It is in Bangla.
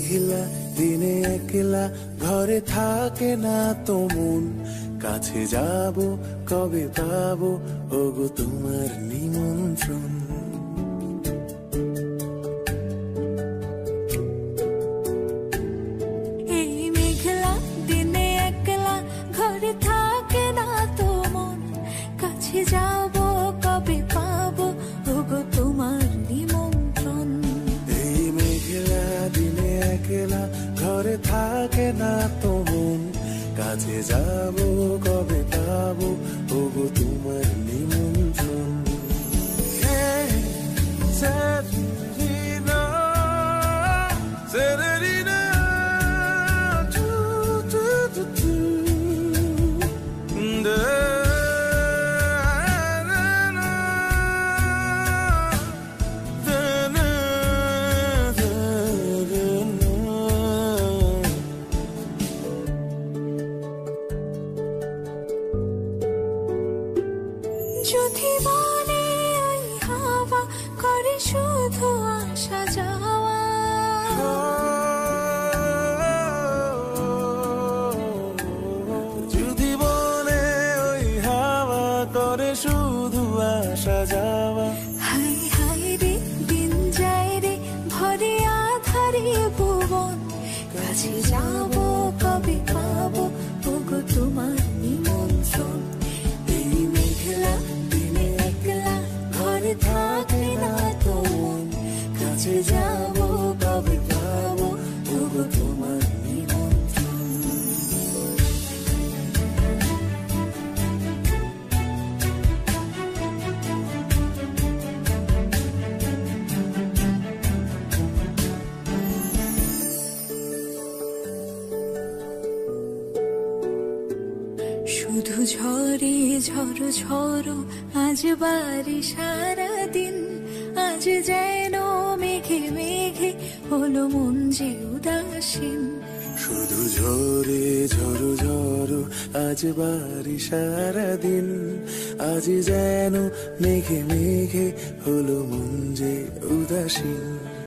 মেঘলা দিনে একলা ঘরে থাকে না তো মন, কাছে যাব কবে পাবো ওগো তোমার নিমন্ত্রণ। এই মেঘলা দিনে একলা ঘরে থাকে না তো মন, কাছে যাব কবে পাবো ওগো তোমার নিমন্ত্রণ। এই মেঘলা দিনে একলা ঘরে থাকে না তো মন, কাছে যাব কবে পাবো ওগো তোমার নিমন্ত্রণ। Severina, Severina, do, do, do, do. Da, na, na, da, na, da, da, na. যদি বলে ওই হাওয়া করে শুধু আসা যাওয়া, যদি বলে ওই হাওয়া করে শুধু আসা যাওয়া, হাই হাই রে দিন যায় রে ভরে আধারে ভুবন, কাছে যাব কবে পাবো ওগো তোমার নিমন্ত্রণ। এই মেঘলা দিনে একলা ঘরে থাকে না তো মন, কাছে যাব কবে পাবো ওগো তোমার নিমন্ত্রণ। শুধু ঝরে ঝড়ো ঝড়ো আজ বাড়ি সারাদিন, আজ যেন মেঘে মেঘে হলো মন যে উদাসীন। শুধু ঝরে ঝড়ো ঝড়ো আজ বাড়ি সারাদিন, আজ যেন মেঘে মেঘে হলো মন যে উদাসীন।